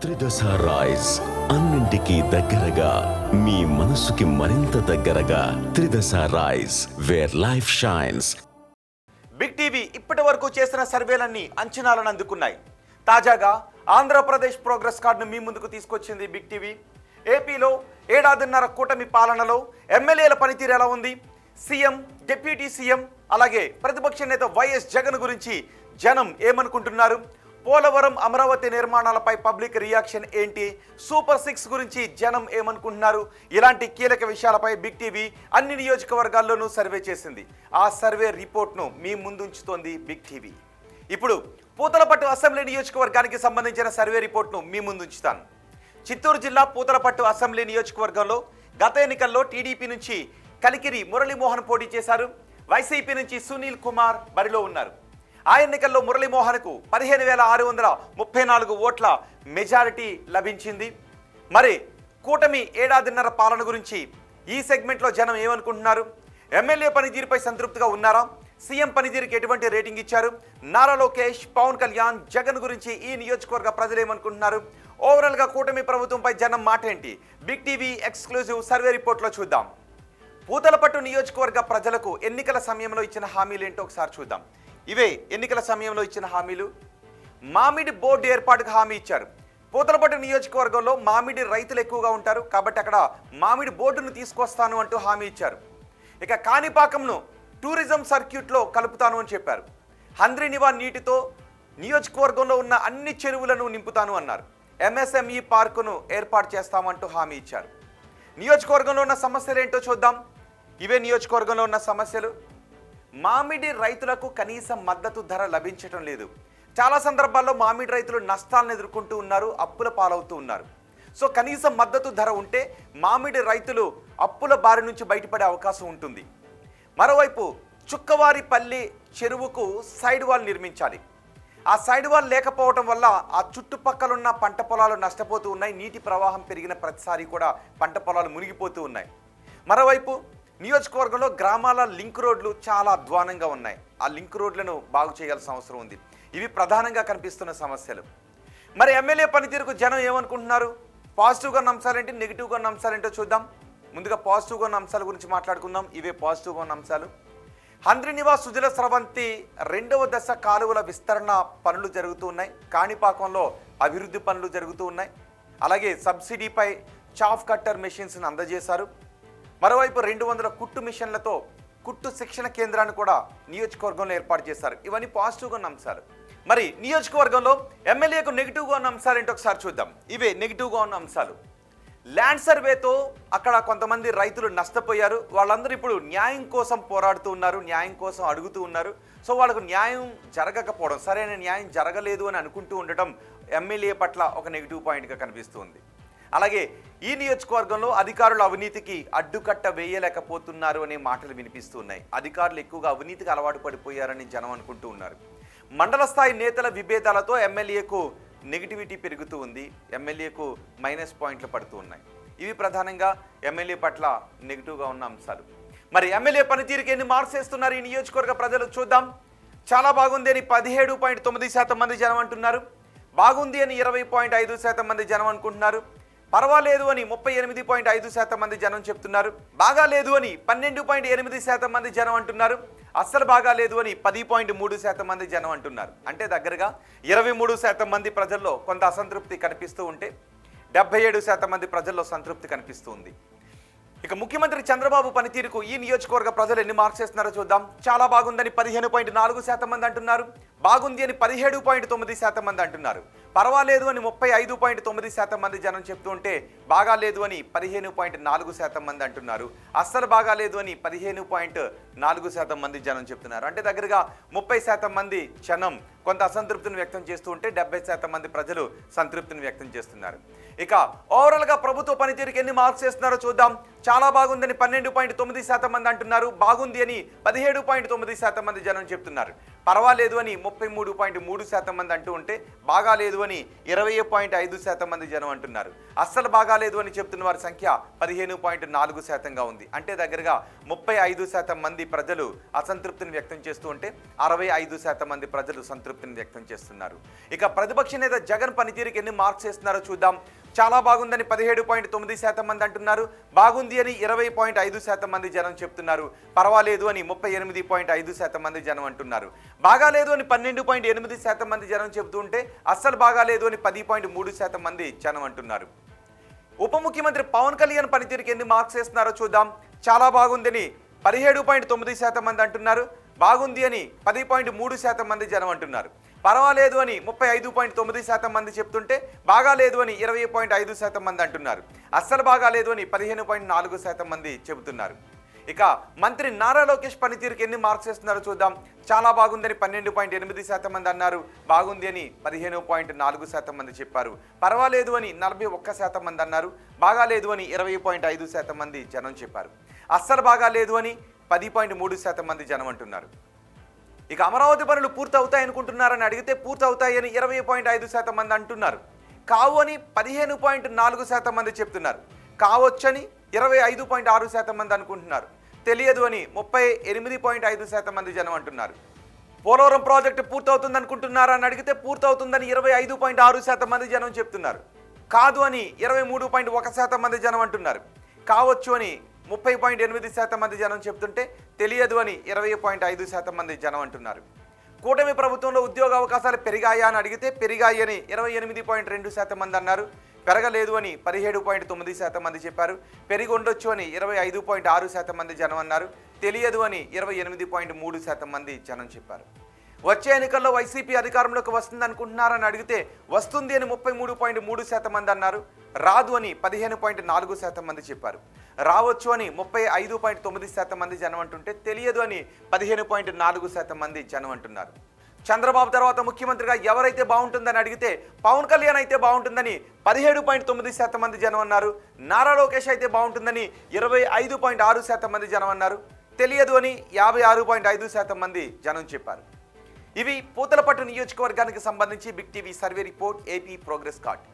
త్రిదశ rice అన్నింటికీ దగ్గరగా మీ మనసుకి మరింత దగ్గరగా Tridasa rice where life shines. Big TV ఇప్పటి వరకు చేసిన సర్వేలన్నీ అంచనాలను అందుకున్నాయి. తాజాగా ఆంధ్రప్రదేశ్ ప్రోగ్రెస్ కార్డును మీ ముందుకు తీసుకొచ్చింది బిగ్ టీవీ. ఏపీలో ఏడాదిన్నర కూటమి పాలనలో ఎమ్మెల్యేల పనితీరు ఎలా ఉంది, సీఎం, డిప్యూటీ సీఎం అలాగే ప్రతిపక్ష నేత వైఎస్ జగన్ గురించి జనం ఏమనుకుంటున్నారు, పోలవరం, అమరావతి నిర్మాణాలపై పబ్లిక్ రియాక్షన్ ఏంటి, సూపర్ 6 గురించి జనం ఏమనుకుంటున్నారు, ఇలాంటి కీలక విషయాలపై బిగ్ టీవీ అన్ని నియోజకవర్గాల్లోనూ సర్వే చేసింది. ఆ సర్వే రిపోర్ట్ను మీ ముందుంచుతోంది బిగ్ టీవీ. ఇప్పుడు పూతలపట్టు అసెంబ్లీ నియోజకవర్గానికి సంబంధించిన సర్వే రిపోర్ట్ను మీ ముందుంచుతాను. చిత్తూరు జిల్లా పూతలపట్టు అసెంబ్లీ నియోజకవర్గంలో గత ఎన్నికల్లో టీడీపీ నుంచి కలికిరి మురళీమోహన్ పోటీ చేశారు. వైసీపీ నుంచి సునీల్ కుమార్ బరిలో ఉన్నారు. ఆ ఎన్నికల్లో మురళీమోహన్కు 15,634 ఓట్ల మెజారిటీ లభించింది. మరి కూటమి ఏడాదిన్నర పాలన గురించి ఈ సెగ్మెంట్లో జనం ఏమనుకుంటున్నారు, ఎమ్మెల్యే పనితీరుపై సంతృప్తిగా ఉన్నారా, సీఎం పనితీరుకి ఎటువంటి రేటింగ్ ఇచ్చారు, నారా లోకేష్, పవన్ కళ్యాణ్, జగన్ గురించి ఈ నియోజకవర్గ ప్రజలు ఏమనుకుంటున్నారు, ఓవరాల్గా కూటమి ప్రభుత్వంపై జనం మాట ఏంటి, బిగ్ టీవీ ఎక్స్క్లూజివ్ సర్వే రిపోర్ట్లో చూద్దాం. పూతలపట్టు నియోజకవర్గ ప్రజలకు ఎన్నికల సమయంలో ఇచ్చిన హామీలు ఏంటో ఒకసారి చూద్దాం. ఇవే ఎన్నికల సమయంలో ఇచ్చిన హామీలు. మామిడి బోర్డు ఏర్పాటుకు హామీ ఇచ్చారు. పూతలపట్టు నియోజకవర్గంలో మామిడి రైతులు ఎక్కువగా ఉంటారు కాబట్టి అక్కడ మామిడి బోర్డును తీసుకొస్తాను అంటూ హామీ ఇచ్చారు. ఇక కాణిపాకంను టూరిజం సర్క్యూట్లో కలుపుతాను అని చెప్పారు. హంద్రీనివా నీటితో నియోజకవర్గంలో ఉన్న అన్ని చెరువులను నింపుతాను అన్నారు. ఎంఎస్ఎంఈ పార్కును ఏర్పాటు చేస్తామంటూ హామీ ఇచ్చారు. నియోజకవర్గంలో ఉన్న సమస్యలు ఏంటో చూద్దాం. ఇవే నియోజకవర్గంలో ఉన్న సమస్యలు. మామిడి రైతులకు కనీస మద్దతు ధర లభించడం లేదు. చాలా సందర్భాల్లో మామిడి రైతులు నష్టాలను ఎదుర్కొంటూ ఉన్నారు, అప్పుల పాలవుతూ ఉన్నారు. సో కనీస మద్దతు ధర ఉంటే మామిడి రైతులు అప్పుల బారి నుంచి బయటపడే అవకాశం ఉంటుంది. మరోవైపు చుక్కవారిపల్లి చెరువుకు సైడ్ వాల్ నిర్మించాలి. ఆ సైడ్ వాల్ లేకపోవడం వల్ల ఆ చుట్టుపక్కలున్న పంట పొలాలు నష్టపోతూ ఉన్నాయి. నీటి ప్రవాహం పెరిగిన ప్రతిసారి కూడా పంట పొలాలు మునిగిపోతూ ఉన్నాయి. మరోవైపు నియోజకవర్గంలో గ్రామాల లింక్ రోడ్లు చాలా అధ్వానంగా ఉన్నాయి. ఆ లింక్ రోడ్లను బాగు చేయాల్సిన అవసరం ఉంది. ఇవి ప్రధానంగా కనిపిస్తున్న సమస్యలు. మరి ఎమ్మెల్యే పనితీరుకు జనం ఏమనుకుంటున్నారు, పాజిటివ్గా ఉన్న అంశాలేంటి, నెగిటివ్గా ఉన్న అంశాలేంటో చూద్దాం. ముందుగా పాజిటివ్గా ఉన్న అంశాల గురించి మాట్లాడుకుందాం. ఇవే పాజిటివ్గా ఉన్న అంశాలు. హంద్రీనివా సుజల స్రవంతి 2వ దశ కాలువల విస్తరణ పనులు జరుగుతూ ఉన్నాయి. కాణిపాకంలో అభివృద్ధి పనులు జరుగుతూ ఉన్నాయి. అలాగే సబ్సిడీపై చాఫ్ కట్టర్ మెషిన్స్ని అందజేశారు. మరోవైపు 200 కుట్టు మిషన్లతో కుట్టు శిక్షణ కేంద్రాన్ని కూడా నియోజకవర్గంలో ఏర్పాటు చేశారు. ఇవన్నీ పాజిటివ్గా ఉన్న అంశాలు. మరి నియోజకవర్గంలో ఎమ్మెల్యేకు నెగిటివ్గా ఉన్న అంశాలు ఏంటో ఒకసారి చూద్దాం. ఇవే నెగిటివ్గా ఉన్న అంశాలు. ల్యాండ్ సర్వేతో అక్కడ కొంతమంది రైతులు నష్టపోయారు. వాళ్ళందరూ ఇప్పుడు న్యాయం కోసం పోరాడుతూ ఉన్నారు, న్యాయం కోసం అడుగుతూ ఉన్నారు. సో వాళ్ళకు న్యాయం జరగకపోవడం, సరైన న్యాయం జరగలేదు అని అనుకుంటూ ఉండటం ఎమ్మెల్యే పట్ల ఒక నెగిటివ్ పాయింట్గా కనిపిస్తుంది. అలాగే ఈ నియోజకవర్గంలో అధికారులు అవినీతికి అడ్డుకట్ట వేయలేకపోతున్నారు అనే మాటలు వినిపిస్తున్నాయి. అధికారులు ఎక్కువగా అవినీతికి అలవాటు పడిపోయారని జనం అనుకుంటూ ఉన్నారు. మండల స్థాయి నేతల విభేదాలతో ఎమ్మెల్యేకు నెగిటివిటీ పెరుగుతూ ఉంది. ఎమ్మెల్యేకు మైనస్ పాయింట్లు పడుతూ ఉన్నాయి. ఇవి ప్రధానంగా ఎమ్మెల్యే పట్ల నెగిటివ్గా ఉన్న అంశాలు. మరి ఎమ్మెల్యే పనితీరుకి ఎన్ని మార్క్స్ వేస్తున్నారు ఈ నియోజకవర్గ ప్రజలు చూద్దాం. చాలా బాగుంది అని 17.9% మంది జనం అంటున్నారు. బాగుంది అని 20.5% మంది జనం అనుకుంటున్నారు. పర్వాలేదు అని 38.5% మంది జనం చెప్తున్నారు. బాగా లేదు అని 12.8% మంది జనం అంటున్నారు. అస్సలు బాగా లేదు అని 10.3% మంది జనం అంటున్నారు. అంటే దగ్గరగా 23% మంది ప్రజల్లో కొంత అసంతృప్తి కనిపిస్తూ ఉంటే 77% మంది ప్రజల్లో సంతృప్తి కనిపిస్తూ ఉంది. ఇక ముఖ్యమంత్రి చంద్రబాబు పనితీరుకు ఈ నియోజకవర్గ ప్రజలు ఎన్ని మార్క్స్ వేస్తున్నారో చూద్దాం. చాలా బాగుందని 15.4% మంది అంటున్నారు. బాగుంది అని 17.9% మంది అంటున్నారు. పర్వాలేదు అని 35.9% మంది జనం చెప్తూ ఉంటే బాగా లేదు అని 15.4% మంది అంటున్నారు. అస్సలు బాగా లేదు అని 15.4% మంది జనం చెప్తున్నారు. అంటే దగ్గరగా 30% మంది జనం కొంత అసంతృప్తిని వ్యక్తం చేస్తూ ఉంటే 70% మంది ప్రజలు సంతృప్తిని వ్యక్తం చేస్తున్నారు. ఇక ఓవరాల్గా ప్రభుత్వ పనితీరుకి ఎన్ని మార్క్స్ వేస్తున్నారో చూద్దాం. చాలా బాగుందని 12.9% మంది అంటున్నారు. బాగుంది అని 17.9% మంది జనం చెప్తున్నారు. పర్వాలేదు అని 33.3% మంది అంటూ ఉంటే బాగాలేదు అని 20.5% మంది జనం అంటున్నారు. అస్సలు బాగాలేదు అని చెప్తున్న వారి సంఖ్య 15.4%గా ఉంది. అంటే దగ్గరగా 35% మంది ప్రజలు అసంతృప్తిని వ్యక్తం చేస్తూ ఉంటే 65% మంది ప్రజలు సంతృప్తిని వ్యక్తం చేస్తున్నారు. ఇక ప్రతిపక్ష నేత జగన్ పనితీరుకి ఎన్ని మార్క్స్ వేస్తున్నారో చూద్దాం. చాలా బాగుందని 17.9% మంది అంటున్నారు. బాగుంది అని 20.5% మంది జనం చెప్తున్నారు. పర్వాలేదు అని 38.5% మంది జనం అంటున్నారు. బాగాలేదు అని 12.8% మంది జనం చెబుతూ ఉంటే అస్సలు బాగాలేదు అని 10.3% మంది జనం అంటున్నారు. ఉప ముఖ్యమంత్రి పవన్ కళ్యాణ్ పనితీరుకి ఎన్ని మార్క్స్ వేస్తున్నారో చూద్దాం. చాలా బాగుందని 17.9% మంది అంటున్నారు. బాగుంది అని 10.3% మంది జనం అంటున్నారు. పర్వాలేదు అని 35.9% మంది చెప్తుంటే బాగాలేదు అని 20.5% మంది అంటున్నారు. అస్సలు బాగాలేదు అని 15.4% మంది చెబుతున్నారు. ఇక మంత్రి నారా లోకేష్ పనితీరుకి ఎన్ని మార్క్స్ ఇస్తున్నారో చూద్దాం. చాలా బాగుందని 12.8% మంది అన్నారు. బాగుంది అని 15.4% మంది చెప్పారు. పర్వాలేదు అని 41% మంది అన్నారు. బాగాలేదు అని 20.5% మంది జనం చెప్పారు. అస్సలు బాగాలేదు అని 10.3% మంది జనం అంటున్నారు. ఇక అమరావతి పనులు పూర్తి అవుతాయనుకుంటున్నారని అడిగితే పూర్తి అవుతాయని 20.5% మంది అంటున్నారు. కావు అని 15.4% మంది చెప్తున్నారు. కావచ్చని 25.6% మంది అనుకుంటున్నారు. తెలియదు అని 38.5% మంది జనం అంటున్నారు. పోలవరం ప్రాజెక్టు పూర్తవుతుంది అనుకుంటున్నారా అని అడిగితే పూర్తవుతుందని 25.6% మంది జనం చెప్తున్నారు. కాదు అని 23.1% మంది జనం అంటున్నారు. కావచ్చు అని 30.8% మంది జనం చెప్తుంటే తెలియదు అని 20.5% మంది జనం అంటున్నారు. కూటమి ప్రభుత్వంలో ఉద్యోగ అవకాశాలు పెరిగాయా అని అడిగితే పెరిగాయి అని 28.2% మంది అన్నారు. పెరగలేదు అని 17.9% మంది చెప్పారు. పెరిగి ఉండొచ్చు అని 25.6% మంది జనం అన్నారు. తెలియదు అని 28.3% మంది జనం చెప్పారు. వచ్చే ఎన్నికల్లో వైసీపీ అధికారంలోకి వస్తుంది అనుకుంటున్నారని అడిగితే వస్తుంది అని 33.3% మంది అన్నారు. రాదు అని 15.4% మంది చెప్పారు. రావచ్చు అని 35.9% మంది జనం అంటుంటే తెలియదు అని 15.4% మంది జనం అంటున్నారు. చంద్రబాబు తర్వాత ముఖ్యమంత్రిగా ఎవరైతే బాగుంటుందని అడిగితే పవన్ కళ్యాణ్ అయితే బాగుంటుందని 17.9% మంది జనం అన్నారు. నారా లోకేష్ అయితే బాగుంటుందని 25.6% మంది జనం అన్నారు. తెలియదు అని 56.5% మంది జనం చెప్పారు. ఇవి పూతలపట్టు నియోజకవర్గానికి సంబంధించి big TV survey report AP progress card.